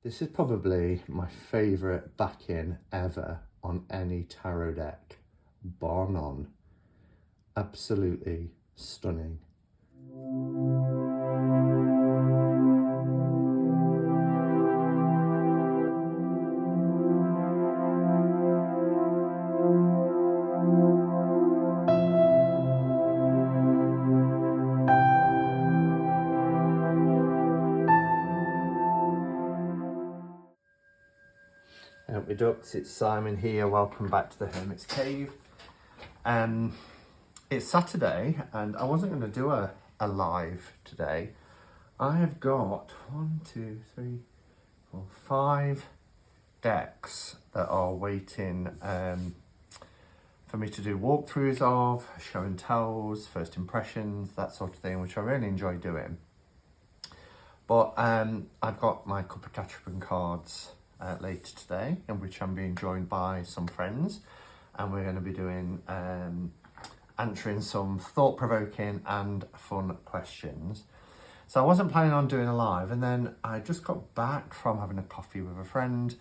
This is probably my favourite backing ever on any tarot deck, bar none. Absolutely stunning. Out my ducks, it's Simon here, welcome back to the Hermit's Cave. It's Saturday and I wasn't going to do a live today. I have got 5 decks that are waiting for me to do walkthroughs of, show and tells, first impressions, that sort of thing, which I really enjoy doing. But I've got my cup of catch-up cards later today, in which I'm being joined by some friends, and we're going to be doing answering some thought-provoking and fun questions. So I wasn't planning on doing a live, and then I just got back from having a coffee with a friend,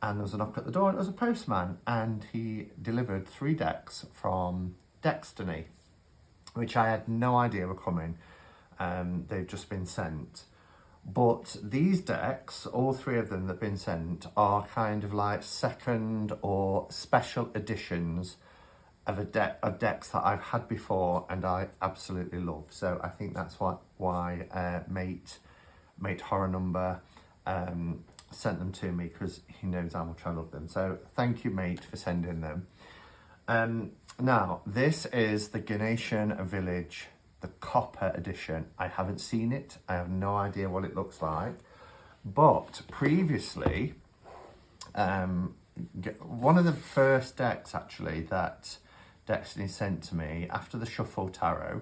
and there was a knock at the door, and it was a postman, and he delivered 3 decks from Destiny, which I had no idea were coming. They've just been sent. But these decks, all 3 of them that have been sent, are kind of like second or special editions of decks that I've had before and I absolutely love. So I think that's why Mate Horror Number sent them to me, because he knows how much I love them. So thank you, Mate, for sending them. Now, this is the Ganeshian Village, the copper edition. I haven't seen it. I have no idea what it looks like. But previously, one of the first decks actually that Destiny sent to me after the Shuffle Tarot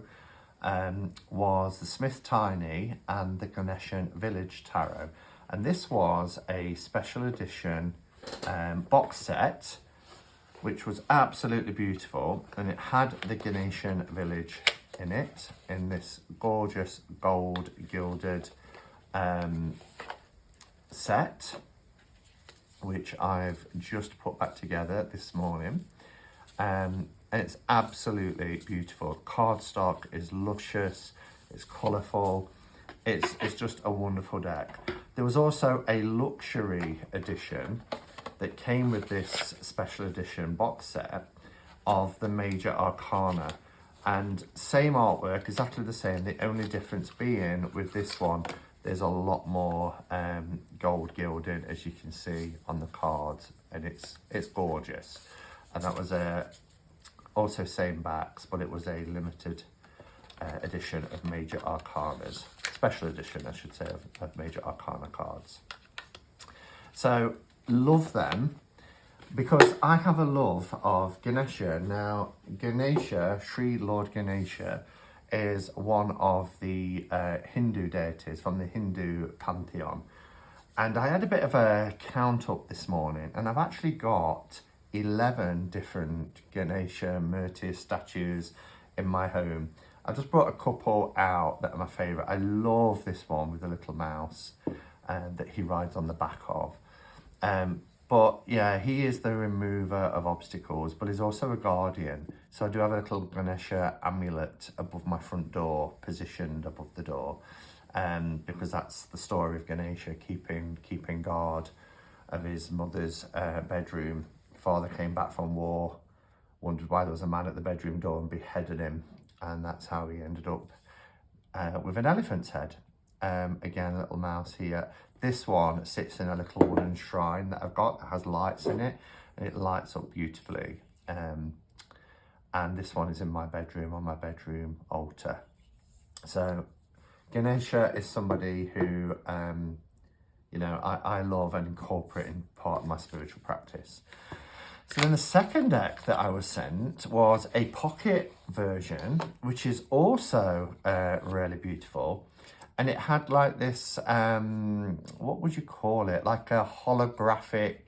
was the Smith Tiny and the Ganeshian Village Tarot. And this was a special edition box set, which was absolutely beautiful. And it had the Ganeshian Village in it, in this gorgeous gold gilded set, which I've just put back together this morning. And it's absolutely beautiful. Cardstock is luscious, it's colourful, it's just a wonderful deck. There was also a luxury edition that came with this special edition box set of the Major Arcana. And same artwork, exactly the same. The only difference being with this one, there's a lot more gold gilded, as you can see on the cards, and it's gorgeous. And that was also same backs, but it was a limited edition of Major Arcanas, special edition, I should say, of Major Arcana cards. So love them, because I have a love of Ganesha. Now, Ganesha, Sri Lord Ganesha, is one of the Hindu deities from the Hindu pantheon. And I had a bit of a count up this morning, and I've actually got 11 different Ganesha Murti statues in my home. I've just brought a couple out that are my favourite. I love this one with the little mouse that he rides on the back of. But yeah, he is the remover of obstacles, but he's also a guardian. So I do have a little Ganesha amulet above my front door, positioned above the door, because that's the story of Ganesha, keeping guard of his mother's bedroom. Father came back from war, wondered why there was a man at the bedroom door and beheaded him. And that's how he ended up with an elephant's head. Again, a little mouse here. This one sits in a little wooden shrine that I've got that has lights in it, and it lights up beautifully. And this one is in my bedroom, on my bedroom altar. So Ganesha is somebody who, you know, I love and incorporate in part of my spiritual practice. So then the second deck that I was sent was a pocket version, which is also really beautiful. And it had like this, what would you call it? Like a holographic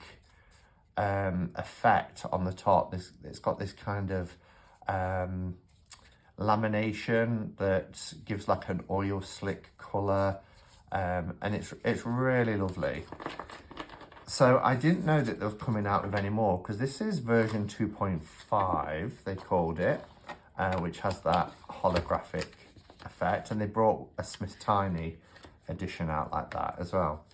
effect on the top. It's got this kind of lamination that gives like an oil slick colour. And it's really lovely. So I didn't know that they was coming out with any more, because this is version 2.5, they called it, which has that holographic effect. And they brought a Smith Tiny edition out like that as well.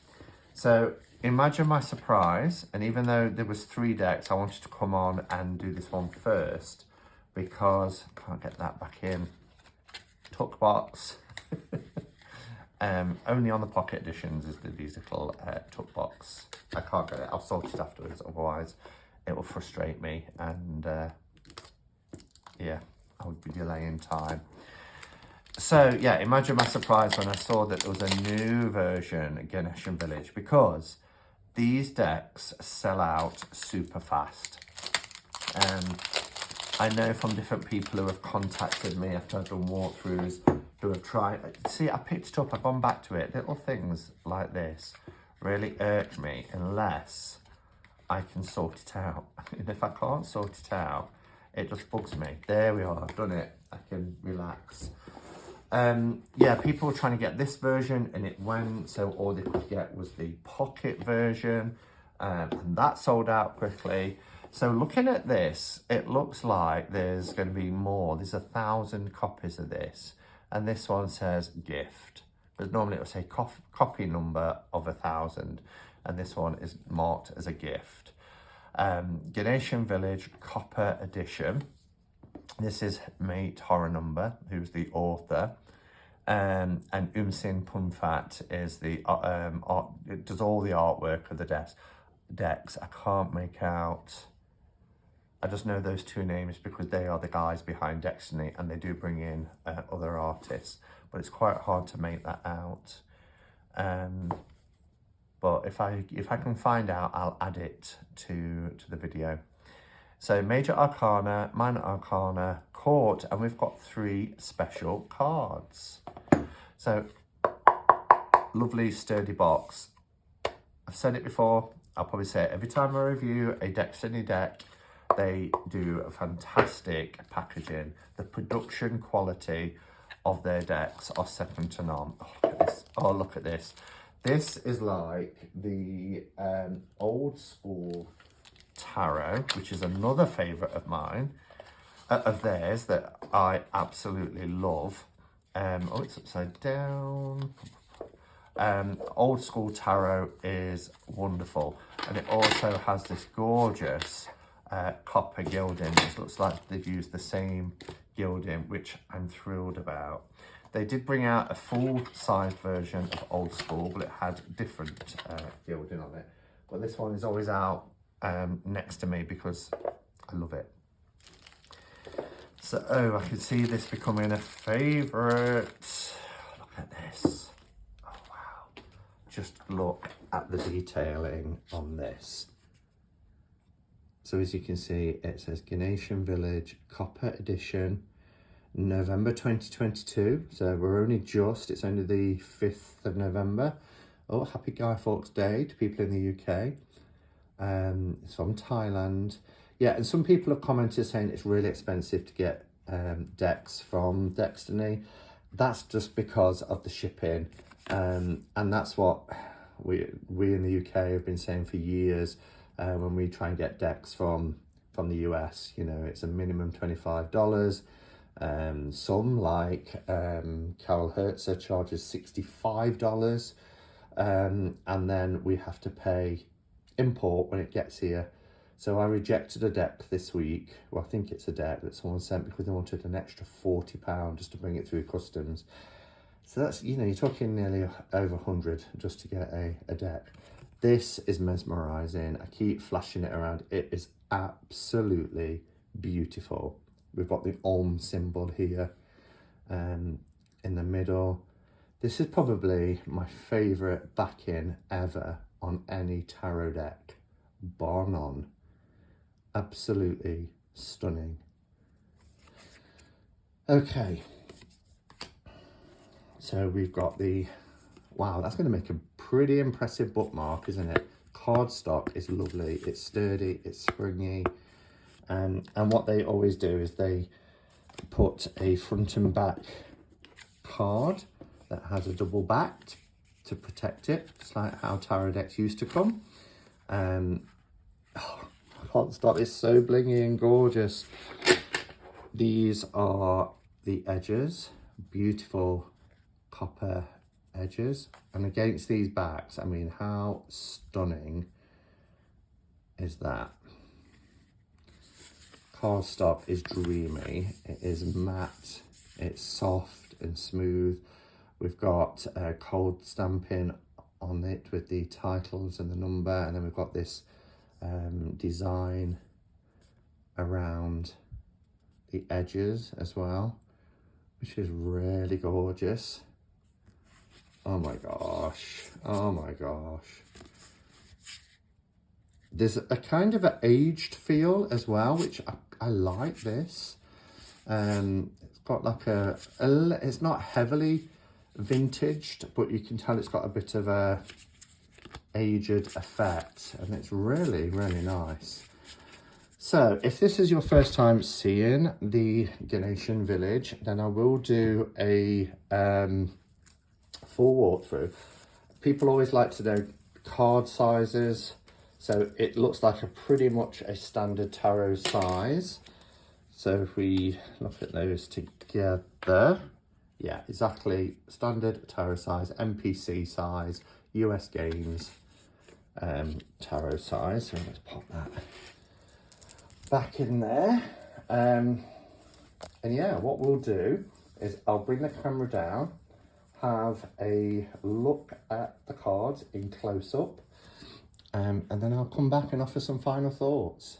So imagine my surprise. And even though there was 3 decks, I wanted to come on and do this one first, because I can't get that back in. Tuck box. Only on the pocket editions is these little tuck box. I can't get it. I'll sort it afterwards, otherwise it will frustrate me, and yeah, I would be delaying time. So yeah, imagine my surprise when I saw that there was a new version of Ganeshian Village, because these decks sell out super fast. I know from different people who have contacted me after I've done walkthroughs, who have tried. See, I picked it up, I've gone back to it. Little things like this really irk me unless I can sort it out. And if I can't sort it out, it just bugs me. There we are, I've done it. I can relax. Yeah, people were trying to get this version and it went, so all they could get was the pocket version, and that sold out quickly. So looking at this, it looks like there's going to be more. There's 1,000 copies of this, and this one says gift. But normally it will say copy number of 1,000, and this one is marked as a gift. Ganeshian Village Copper Edition. This is Mate Horror Number, who's the author. And Umsin Punfat is the it does all the artwork of the decks. I can't make out. I just know those 2 names because they are the guys behind Destiny, and they do bring in other artists, but it's quite hard to make that out. But if I can find out, I'll add it to the video. So Major Arcana, Minor Arcana, Court, and we've got 3 special cards. So lovely sturdy box. I've said it before, I'll probably say it every time I review a Destiny deck. They do a fantastic packaging. The production quality of their decks are second to none. Oh, look at this. Oh, look at this. This is like the old school tarot, which is another favourite of mine, of theirs that I absolutely love. Oh, it's upside down. Old school tarot is wonderful, and it also has this gorgeous copper gilding. It looks like they've used the same gilding, which I'm thrilled about. They did bring out a full-sized version of old school, but it had different gilding on it. But this one is always out next to me because I love it. So, oh, I can see this becoming a favourite. Look at this. Oh, wow. Just look at the detailing on this. So as you can see, it says Ganeshian Village Copper Edition, November 2022. So we're only it's only the 5th of November. Oh, happy Guy Fawkes Day to people in the UK. It's from Thailand. Yeah, and some people have commented saying it's really expensive to get decks from Destiny. That's just because of the shipping. And that's what we in the UK have been saying for years. When we try and get decks from the US, you know, it's a minimum $25. Some like Carol Hertzer charges $65, and then we have to pay import when it gets here. So I rejected a deck this week. Well, I think it's a deck that someone sent because they wanted an extra £40 just to bring it through customs. So that's, you know, you're talking nearly over 100 just to get a deck. This is mesmerizing. I keep flashing it around. It is absolutely beautiful. We've got the Om symbol here in the middle. This is probably my favorite backing ever on any tarot deck, bar none. Absolutely stunning. Okay, so we've got the, wow, that's going to make a pretty impressive bookmark, isn't it? Cardstock is lovely. It's sturdy, it's springy. And what they always do is they put a front and back card that has a double back to protect it. It's like how tarot decks used to come. Oh, I can't stop, it's so blingy and gorgeous. These are the edges, beautiful copper edges, and against these backs, I mean, how stunning is that? Cardstock is dreamy, it is matte, it's soft and smooth. We've got cold stamping on it with the titles and the number, and then we've got this design around the edges as well, which is really gorgeous. Oh my gosh, oh my gosh. There's a kind of an aged feel as well, which I like this. It's got like it's not heavily vintaged, but you can tell it's got a bit of a aged effect, and it's really, really nice. So if this is your first time seeing the Ganeshian village, then I will do a full walkthrough. People always like to know card sizes, so it looks like pretty much a standard tarot size. So if we look at those together, yeah, exactly standard tarot size, MPC size, US Games tarot size. So let's pop that back in there. And yeah, what we'll do is I'll bring the camera down, have a look at the cards in close up, and then I'll come back and offer some final thoughts.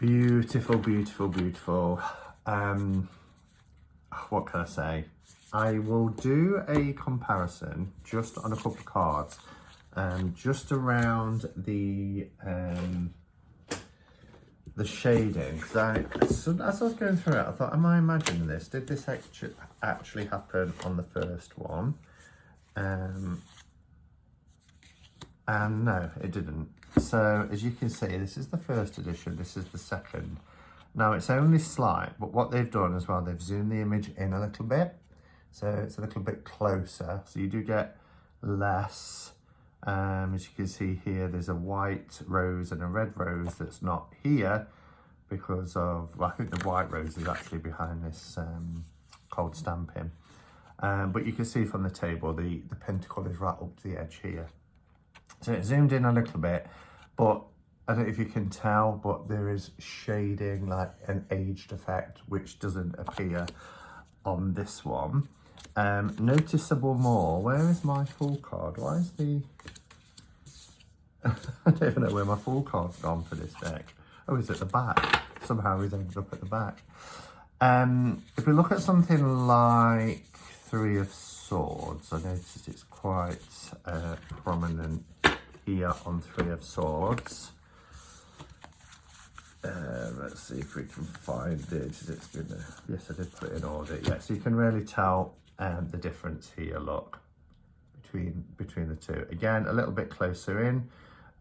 Beautiful, beautiful, beautiful. What can I say? I will do a comparison just on a couple of cards, just around the shading. Because as I was going through it, I thought, am I imagining this? Did this actually happen on the first one? And no, it didn't. So as you can see, this is the first edition, this is the second. Now it's only slight, but what they've done as well, they've zoomed the image in a little bit. So it's a little bit closer. So you do get less. As you can see here, there's a white rose and a red rose that's not here because of, well, I think the white rose is actually behind this cold stamping. But you can see from the table, the pentacle is right up to the edge here. So it zoomed in a little bit, but I don't know if you can tell, but there is shading, like an aged effect, which doesn't appear on this one. Noticeable more. Where is my full card? Why is the... I don't even know where my full card's gone for this deck. Oh, it's at the back. Somehow he's ended up at the back. If we look at something like Three of Swords, I noticed it's quite prominent here on Three of Swords. Let's see if we can find it. It's gonna, yes, I did put it in order. Yeah, so you can really tell the difference here, look, between the two. Again, a little bit closer in,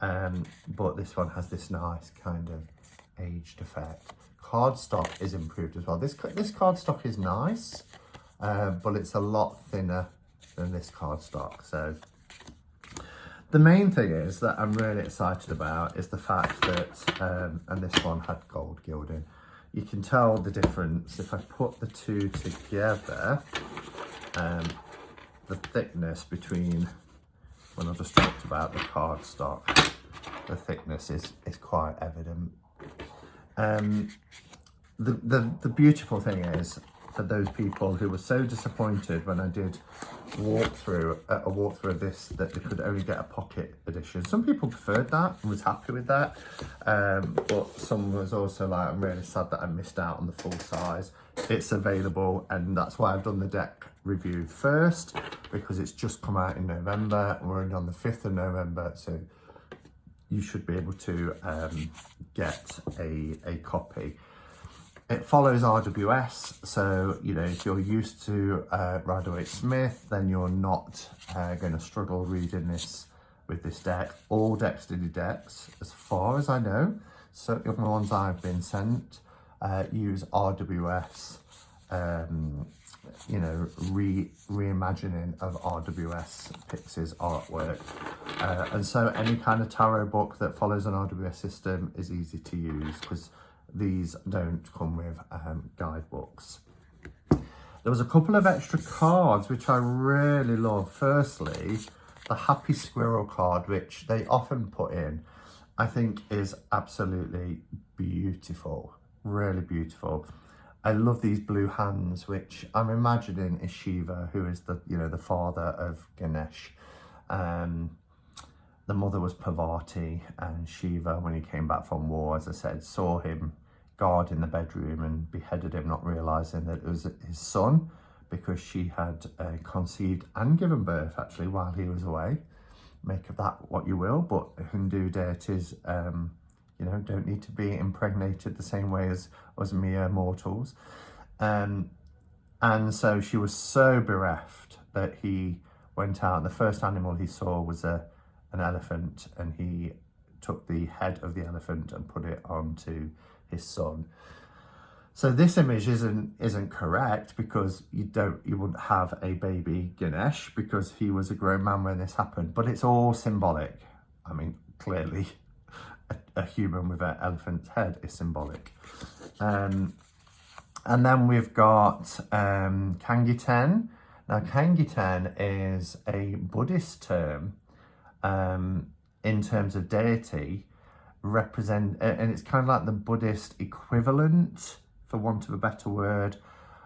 but this one has this nice kind of aged effect. Cardstock is improved as well. This cardstock is nice, but it's a lot thinner than this cardstock. So the main thing is that I'm really excited about is the fact that, and this one had gold gilding. You can tell the difference if I put the two together. The thickness between, when I just talked about the cardstock, the thickness is quite evident. The beautiful thing is, for those people who were so disappointed when I did a walkthrough of this, that they could only get a pocket edition. Some people preferred that and was happy with that, but some was also like, I'm really sad that I missed out on the full size. It's available, and that's why I've done the deck review first, because it's just come out in November and we're only on the 5th of November, so you should be able to get a copy. It follows RWS, so you know, if you're used to Rider-Waite-Smith, then you're not going to struggle reading this with this deck. All Dexterity decks, as far as I know, so the ones I've been sent, use RWS, you know, reimagining of RWS Pix's artwork. And so any kind of tarot book that follows an RWS system is easy to use, because these don't come with guidebooks. There was a couple of extra cards which I really love. Firstly, the Happy Squirrel card, which they often put in, I think is absolutely beautiful, really beautiful. I love these blue hands, which I'm imagining is Shiva, who is the, you know, the father of Ganesh. The mother was Parvati, and Shiva, when he came back from war, as I said, saw him guard in the bedroom and beheaded him, not realising that it was his son, because she had conceived and given birth actually while he was away. Make of that what you will, but Hindu deities, you know, don't need to be impregnated the same way as mere mortals. And so she was so bereft that he went out, and the first animal he saw was an elephant, and he took the head of the elephant and put it onto his son. So this image isn't correct, because you wouldn't have a baby Ganesh, because he was a grown man when this happened, but it's all symbolic. I mean, clearly a human with an elephant's head is symbolic. And then we've got Kangiten. Now Kangiten is a Buddhist term in terms of deity, and it's kind of like the Buddhist equivalent, for want of a better word,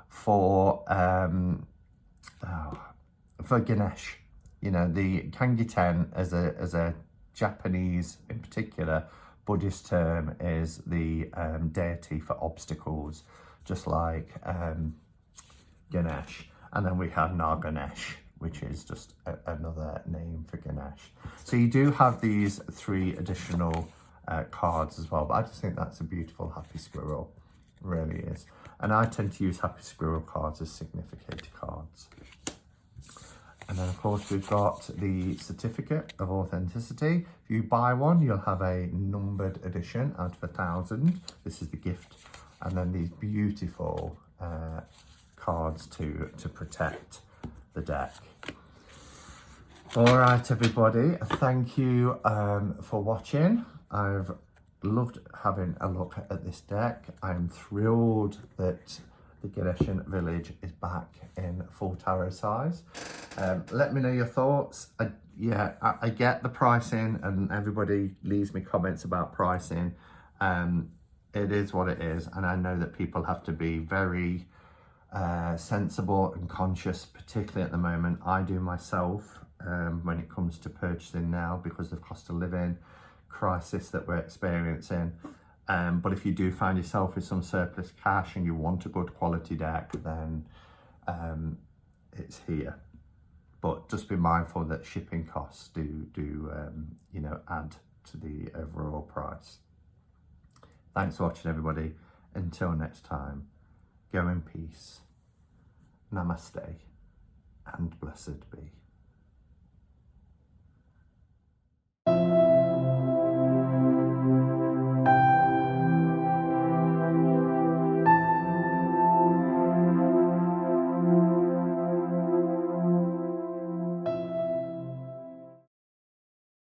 for Ganesh. You know, the Kangiten as a Japanese in particular Buddhist term is the deity for obstacles, just like Ganesh. And then we have Naganesh, which is just another name for Ganesh. So you do have these 3 additional cards as well, but I just think that's a beautiful happy squirrel, it really is. And I tend to use happy squirrel cards as significator cards. And then of course we've got the certificate of authenticity. If you buy one, you'll have a numbered edition out of 1,000. This is the gift. And then these beautiful cards to protect the deck. All right, everybody, thank you for watching. I've loved having a look at this deck. I'm thrilled that the Ganeshian village is back in full tarot size. Let me know your thoughts. I get the pricing, and everybody leaves me comments about pricing. It is what it is, and I know that people have to be very sensible and conscious, particularly at the moment. I do myself when it comes to purchasing now, because of cost of living crisis that we're experiencing. But if you do find yourself with some surplus cash and you want a good quality deck, then it's here. But just be mindful that shipping costs do you know, add to the overall price. Thanks for watching, everybody. Until next time, go in peace. Namaste and blessed be.